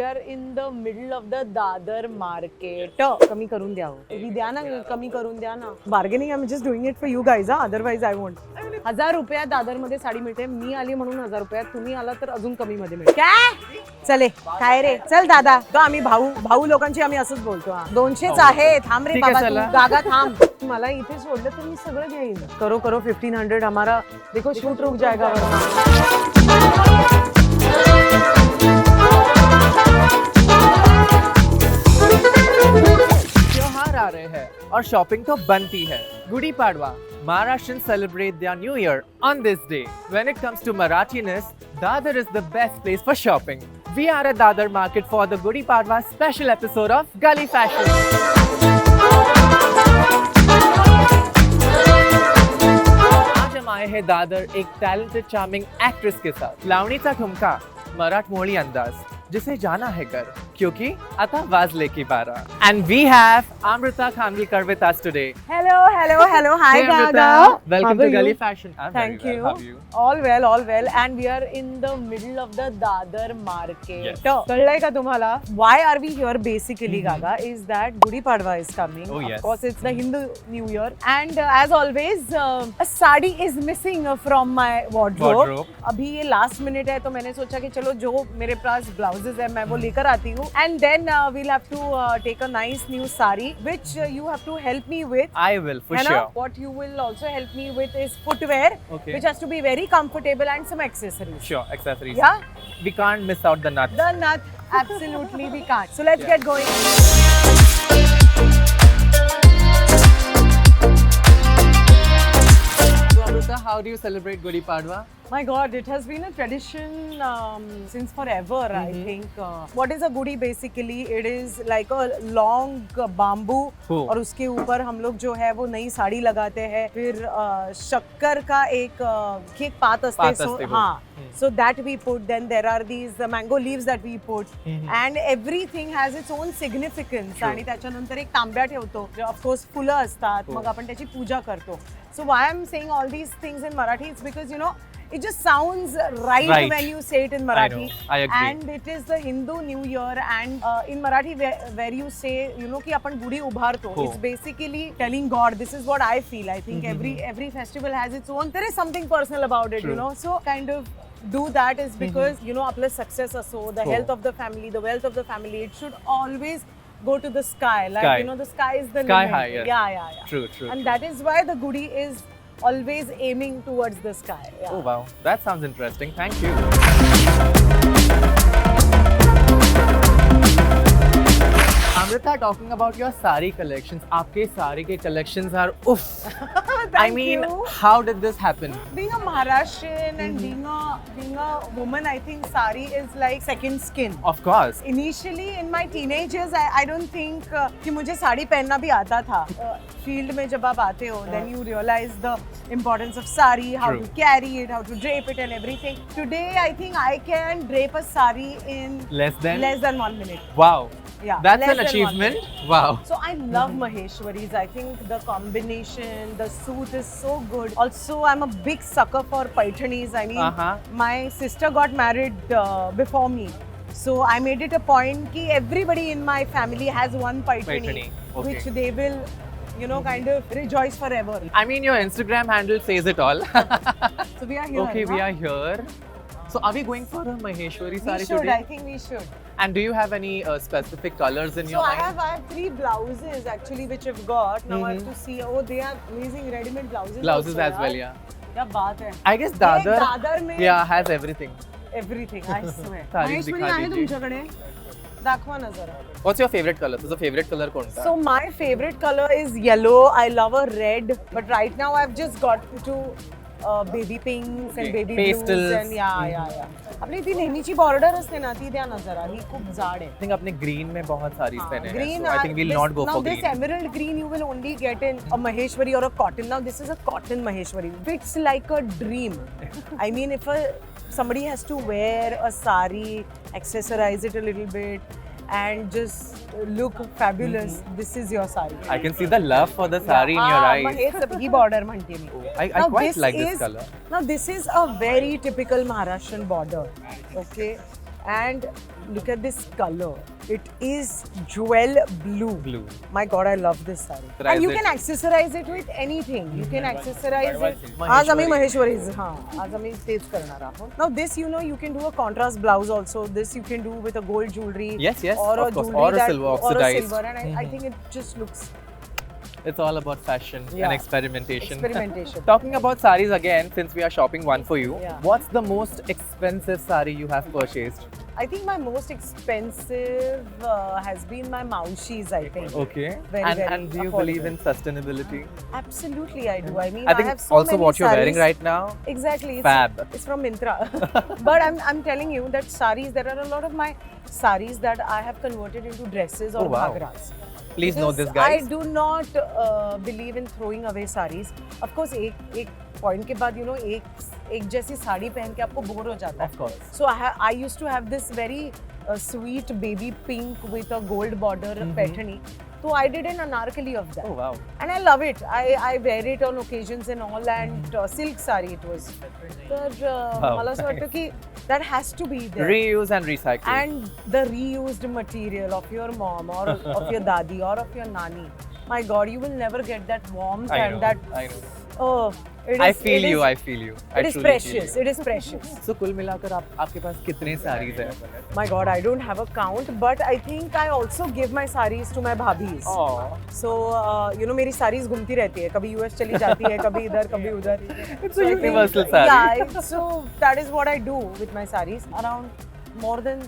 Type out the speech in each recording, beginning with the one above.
are in the middle of the Dadar market. कमी करून द्या हो. तुम्ही द्या ना, कमी करून द्या ना. Bargaining, I'm just doing it for you guys, otherwise I won't. 1000 रुपयात दादर मध्ये साडी मिळते. मी आली म्हणून 1000 रुपयात, तुम्ही आला तर अजून कमी मध्ये मिळेल. काय? चले काय रे, चल दादा. तो आम्ही भाऊ लोकांची आम्ही असंच बोलतो. 200च आहे. थांब रे बाबा, तू गागा थांब. मला इथे सोडलं तर मी सगळं घेईन. करो 1500 हमारा देखो शूट रुक जाएगा. त्योहार आ रहे हैं और शॉपिंग तो बनती है. Gudi Padwa, Maharashtrians celebrate their new year on this day. When it comes to Marathiness, Dadar is the best place for shopping. We are at Dadar market for the Gudi Padwa special episode of Gully Fashion. आज हम आए हैं दादर एक talented charming actress के साथ. लावणीचा ठुमका, मराठमोळी अंदाज, जिसे जाना है घर क्योंकि आता वाजले की 12. And we have Amrita Khanvilkar with us today. Hello. Hi, Hey, Gaga. Amrita. Welcome How to are Gully you? Fashion. I'm Thank very you. well. How are you? All well. And we are in the middle of the Dadar market. Yes. कळलंय का तुम्हाला? Why are we here basically, Gaga? Is that Gudi Padwa is coming. Oh, yes. Of course, it's the Hindu New Year. And as always, a sari is missing from my wardrobe. अभी ये last minute है तो मैंने सोचा कि चलो जो मेरे पास ब्लाउजेस है मैं वो लेकर आती हूँ. And then we'll have to take a nice new sari which you have to help me with. I will, for है ना? sure. What you will also help me with is footwear, Okay. which has to be very comfortable, and some accessories. Sure, accessories. Yeah, We can't miss out the nuts. the nut. Absolutely, we can't. So let's get going. So, Amrita, how do you celebrate Gudi Padwa? My God, it has been a tradition since forever, I think. What is a gudi basically? It is like a long bamboo Oh. और उसके ऊपर हम लोग जो है वो नई साड़ी लगाते हैं. फिर शक्कर का एक पात असते. पात So, असते वो. हाँ. So that we put. Then there are these mango leaves that we put. And everything has its own significance. True. आणि त्याच्यानंतर एक तांब्या ठेवतो. Of course फुलं असतात. मग आपण त्याची पूजा करतो. So why I'm saying all these things in Marathi, it's because it just sounds right when you say it in Marathi. I agree. And it is the Hindu New Year, and in Marathi where you say कि आपण गुढी उभारतो. हो. It's basically telling God, this is what I feel. I think every festival has its own. There is something personal about it, True. So kind of do that is because आपलं success असो, the health of the family, the wealth of the family, it should always go to the sky. Like Sky. The sky is the Sky limit. high, yes. Yeah. True. And that is why the gudi is always aiming towards the sky. Yeah. Oh, wow. That sounds interesting. Thank you. Amrita, talking about your sari collections, आपके साड़ी के collections are oof. I mean, you. how did this happen? Being a Maharashtrian and being a woman, I think sari is like second skin. Of course. Initially in my teenage years, I don't think कि मुझे साड़ी पहनना भी आता था. Field में जब आप आते हो, then you realize the importance of sari, how True. to carry it, how to drape it, and everything. Today, I think I can drape a sari in Less than 1 minute. Wow. Yeah, That's less an than 1 achievement. minute. Wow. So I love Maheshwaris. I think the combination, the suit is so good. Also, I'm a big sucker for Paithanis. I mean, my sister got married before me. So I made it a point that everybody in my family has one Paithani, Paithani, okay. which they will, kind of rejoice forever. I mean, your Instagram handle says it all. So we are here. Okay, we huh? are here. So are we going for a Maheshwari We sari should. today? I think we should. And do you have any specific colors in So your I mind? have 3 blouses actually which I've got. Now I have to see. Oh, they are amazing ready-made blouses. Blouses also, as well, yaar. yeah. क्या बात है. I guess Dadar, Dadar में has everything. everything. I swear. सारी महेश्वरी दिखा आहे दीजिए. तुमच्याकडे? दाखवा ना जरा. What's your favorite color? तुझा favorite color कोणता? So my favorite color is yellow. I love a red, but right now I've just got to baby pinks and Okay. baby Pastels. blues and yeah. आपली ती नेहमीची border असते ना ती द्या ना जरा. ही खूप जाड आहे. I think अपने green में बहुत सारी पहने हैं. Green. So I think we'll not go now for this green. emerald green you will only get in a Maheshwari or a cotton. Now this is a cotton Maheshwari. It's like a dream. I mean, if somebody has to wear a sari, accessorize it a little bit, and just look fabulous, this is your sari. I can see the love for the sari in your eyes. Mug H he border म्हणते मी. I Now quite like this color. Now this is a very typical Maharashtrian border. Okay. And look at this color. It is jewel blue. Blue. My God, I love this saree. Accessorize And you it. can accessorize it with anything. You can accessorize it. Maheshwari. आज आम्ही महेश्वरी आज आम्ही तेच करणार आहोत. Now this you can do a contrast blouse also. This you can do with a gold jewelry. Yes, or a of course. jewelry Or a that- silver or a oxidized. silver, and I think it just looks It's all about fashion Yeah. and experimentation. experimentation. Talking about saris again, since we are shopping one for you, Yeah. what's the most expensive sari you have purchased? I think my most expensive has been my Maushi's, I think. Okay. Very, very and do you affordable. believe in sustainability? Absolutely, I do. I mean, I think have so also many what you're wearing sarees. right now, Exactly. It's, fab. It's from Myntra. But I'm telling you that saris, there are a lot of my saris that I have converted into dresses or Oh, wow. ghagras. Please know Because this, guys. I do not believe in throwing away saris. Of course, एक point के बाद एक जैसी साड़ी पहन के आपको bore हो जाता है. Of course. So I used to have this very sweet baby pink with a gold border pattern. So I did an anarkali of that. Oh wow. And I love it. I wear it on occasions and all, and silk sari it was. तर मला असं वाटतं की that has to be there. Reuse and recycle. And the reused material of your mom or of your dadi or of your nani. My God, you will never get that warmth I and know. that. I know. Oh, it is. I feel it you. is- I feel you. I It is truly feel precious. you. It is precious. So कुल मिलाकर आपके पास कितने sarees हैं? My God, I don't have a count, but I think I also give my saris to my bhabis. Oh. So मेरी saris घूमती रहती है. कभी US चली जाती है, कभी इधर, कभी उधर. It's So a I think- universal saree. Yeah, so that is what I do with my saris. Around more than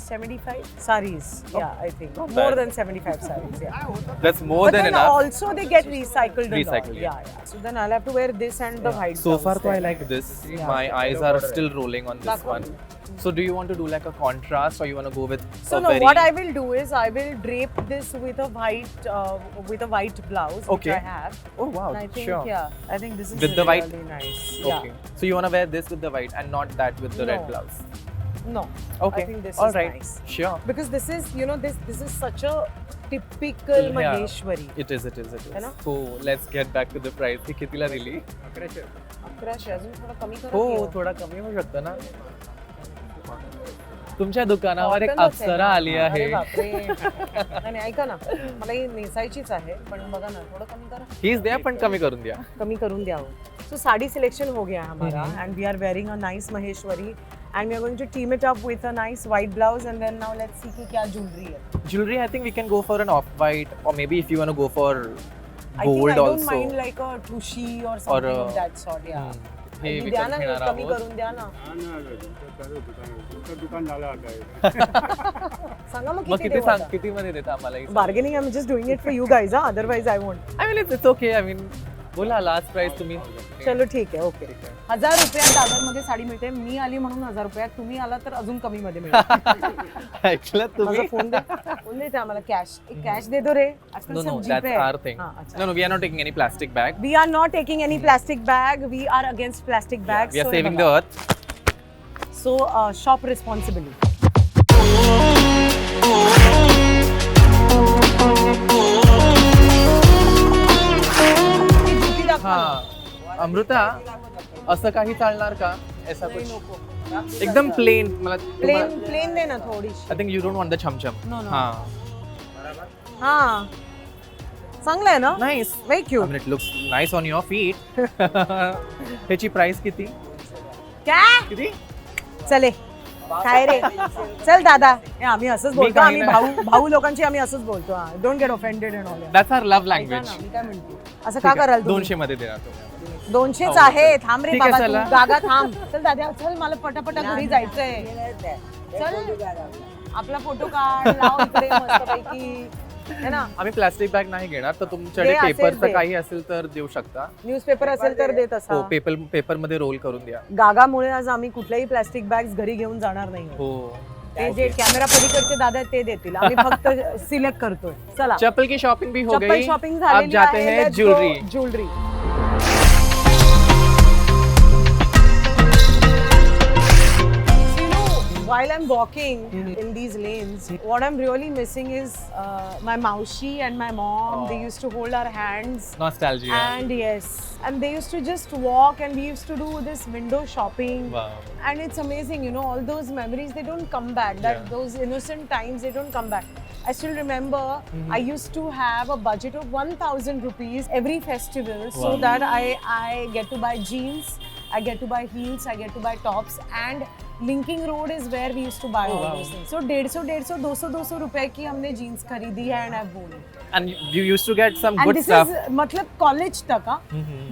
75 saris. Yeah, I think not more bad. than 75 saris. Yeah. That's more But than then enough. also they get recycled. and all. Recycled, yeah. Yeah. So then I'll have to wear this and the white. So blouse far, though, I then. like this. Yeah. My eyes are still rolling on this Black one. one. So do you want to do like a contrast, or you want to go with So a no, very... what I will do is I will drape this with a white blouse Okay. which I have. Oh wow, And I think sure. I think this is With the white? really nice. Okay. So you want to wear this with the white and not that with the red No. blouse. Yeah. No. Okay. I think this All is right. nice. Sure. Because this is this is such a typical Yeah. Maheshwari. It is. It is. It है is. ना? So let's get back to the price. हे कितीला दिली? 1100 अजून थोडं कमी करा हो की हो. थोडा कमी होऊ शकतं ना. तुमच्या दुकानावर एक Cottonच आहे अप्सरा ना. आली आहे. अरे बापरे. नाही ऐका ना, मला ही नेसायचीच आहे, पण बघा ना थोडं कमी करा. हीच द्या पण कमी करून द्या. कमी करून द्यावं. So साड़ी सिलेक्शन हो गया हमारा and we are wearing a nice Maheshwari and we are going to team it up with a nice white blouse and then now let's see कि क्या jewelry है. Jewelry, I think we can go for an off-white, or maybe if you want to go for I think gold I don't also. mind like a tushy or something Or, of that sort. Yeah. हे आणि विकत द्या ना घेणार कमी आहोत. करून द्या ना. दुकान झालं आता सांगा मग मग किती किती देऊ सांग आता? किती मध्ये देता आम्हाला ही? Bargaining I'm just doing it for you guys, otherwise I won't. I mean it's okay. I mean बोला लास्ट प्राइस तुम्ही. चलो ठीक आहे ओके. ठीक आहे. 1000 रुपयात दादरमध्ये साडी मिळते. मी आली म्हणून 1000 रुपयात, तुम्ही आला तर अजून कमी मध्ये मिळेल. ऐकलं माझा तुम्ही? फोन दे. फोन देते आम्हाला कॅश. एक कॅश दे दो रे. आजकाल No, सब no, जीपे that's आहे. our thing. हां, अच्छा. No, we are not taking any plastic bag. We are not taking any plastic bag. We are against plastic bags. We are So saving hey the बघा. earth. So shop responsibly. ही जुती दाखवा ना. हा अमृता असं काही चालणार का? ऐसा नाही, कुछ नको. एकदम प्लेन मला प्लेन दे ना थोडीशी. I think you don't want the छमछम. No, no. हा हा चांगलं आहे ना. Nice. Very I cute. mean, it looks nice on your feet. ह्याची प्राइस किती? काय किती? चले काय रे चल दादा. हे आम्ही असंच बोलतो. काही आम्ही नाही. भाऊ लोकांची आम्ही असंच बोलतो. Don't get offended and all. That's our love language. मी काय म्हणते असं का कराल तुम्ही? 200 मध्ये देणार तुम्ही. 200च हो, आहे. थांब रे ठीक आहे, बाबा चला. तू गागा थांब. चल दादा चल मला पटापटा घरी जायचंय. चल आपला फोटो काढ लाव इकडे मस्तपैकी है ना. आम्ही प्लास्टिक बॅग नाही घेणार तर तुमच्याकडे जे असेल पेपरचं ते. काही असेल तर देऊ शकता. न्यूजपेपर असेल तर देत असा. हो पेपर मध्ये रोल करून द्या. गागामुळे आज आम्ही कुठल्याही प्लास्टिक बॅग्स घरी घेऊन जाणार नाही. हो ते जे कॅमेरा पलीकडचे दादा आहेत ते देतील. आम्ही फक्त सिलेक्ट करतोय. चला चप्पल की शॉपिंग भी हो चप्पल गई. शॉपिंग अब झालेली जाते आहे. हैं Let's jewellery. go jewellery. while I'm walking in these lanes, what I'm really missing is my maushi and my mom. They used to hold our hands. Nostalgia. And yes, and they used to just walk, and we used to do this window shopping. Wow. And it's amazing, you know, all those memories, they don't come back. Those innocent times, they don't come back. I still remember I used to have a budget of 1,000 rupees every festival so that I get to buy jeans, I get to buy heels, I get to buy tops, and Linking Road is where we used to buy all those things. So 150, 200 रुपए की हमने jeans खरीदी है and I've worn it. And you used to get some And good this stuff. is मतलब college तक हाँ.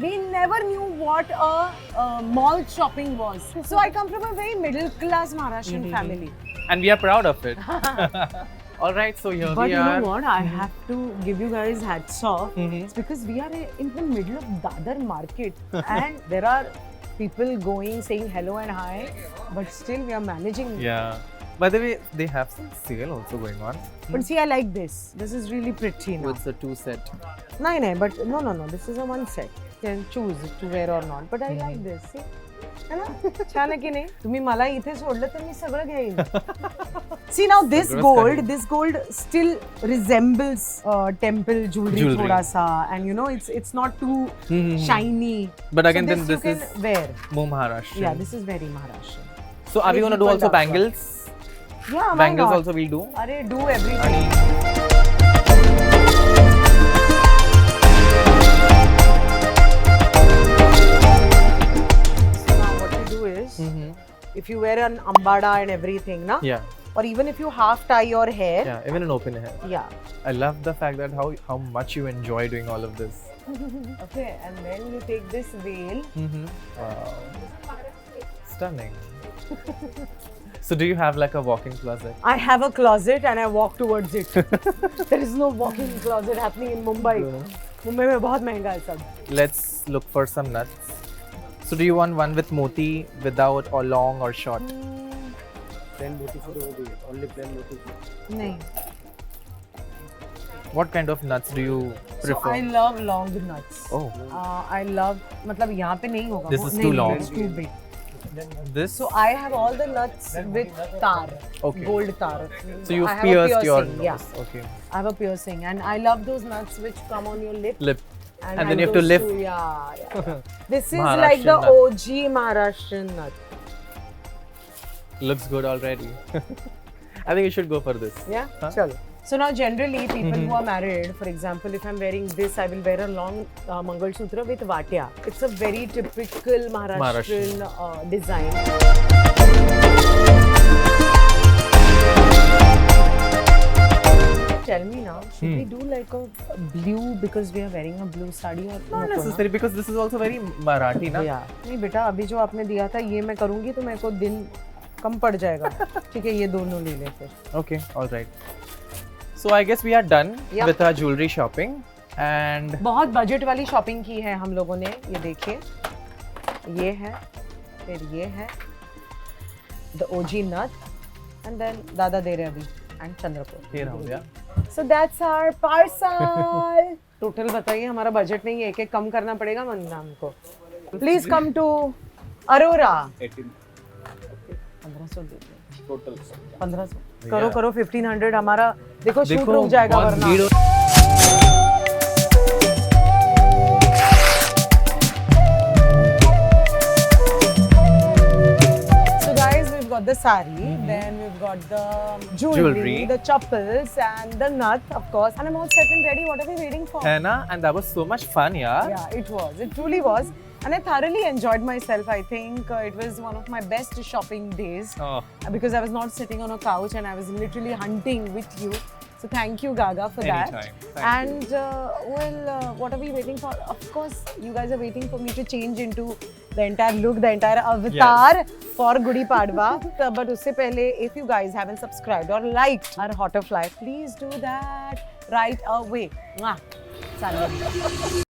We never knew what a mall shopping was. So I come from a very middle class Maharashtrian family. And we are proud of it. All right, so here But we you are. know what? I have to give you guys hats off. It's because we are in the middle of Dadar market and there are people going, saying hello and hi, but still we are managing. Yeah. By the way, they have some sale also going on. But see, I like this. This is really pretty now. With the 2 set. No, but no. This is a one set. You can choose to wear or not. But I like this. See? है ना? छान आहे की नाही? तुम्ही मला इथे सोडलं तर मी सगळं घेईन. See now this gold still resembles temple jewelry थोड़ा सा, and you know it's not too shiny. But again, so then this this you is can wear. more Maharashtrian. Yeah, this is very Maharashtrian. So are we going to do also bangles? Yeah, why Bangles not? also we'll do. Arey, do everything. So now what you do is, if you wear an ambada and everything, na? Yeah. Or even if you half tie your hair, Yeah, even an open hair. yeah. I love the fact that how much you enjoy doing all of this. Okay, and then you take this veil. Wow. Stunning. So do you have like a walk-in closet? I have a closet and I walk towards it. There is no walk-in closet happening in Mumbai. Mumbai में बहुत महंगा है सब. Let's look for some nuts. So do you want one with moti, without, or long or short? Plain motif will be only plain motif. नहीं. What kind of nuts do you So prefer? I love long nuts. Oh, I love मतलब यहाँ पे नहीं होगा. This is नहीं, too long. It's too big. this. So I have all the nuts with tar. Okay. Gold tar. So you've I have a pierced your piercing, nose. Yeah. Okay. I have a piercing and I love those nuts which come on your lip. Lip. And then you have to those lift. two, yeah. This is like the Maharashtrian OG Maharashtrian nut. Looks good already. I think you should go for this. Yeah? Huh? Chalo. So now generally people who are married, for example, if I'm wearing this, I will wear a long Mangal Sutra with Vatya. It's a very typical Maharashtrian design. Tell me now, should we do like a blue because we are wearing a blue sari or Not necessary because this is also very Marathi, na? Yeah. नहीं बेटा अभी जो आपने दिया था ये मैं करूँगी तो मेरे को दिन कम पड़ जाएगा. ठीक है ये दोनों ले ले फिर. Okay, all right. So I guess we are done Yeah. with our jewelry shopping and बहुत बजट वाली शॉपिंग की है हम लोगों ने. ये देखिए ये है फिर ये है the OG nut and then दादा दे रहे अभी and चंद्रपुर. here हो गया. So that's our parcel. Total बताइए हमारा बजट नहीं है एक एक कम करना पड़ेगा वरना हमको. Please come to Aurora. 18 1500 दे दो. total. 1500 करो 1500 हमारा देखो शूट देखो रुक जाएगा बहुत वरना. भीड़ हो- So guys, we've got the sari, then we've got the jewelry, the chappals and the nut, of course. And I'm all set and ready. What are we waiting for? है ना? And that was so much fun, yeah. Yeah, it was. It truly was. And I thoroughly enjoyed myself. I think it was one of my best shopping days Oh, because I was not sitting on a couch and I was literally hunting with you. So thank you, Gaga, for Anytime. that. Thank you. And what are we waiting for? Of course, you guys are waiting for me to change into the entire look, the entire avatar for Gudi Padwa. But usse pehle, if you guys haven't subscribed or liked our Hot of Life, please do that right away. Mwah. Salud.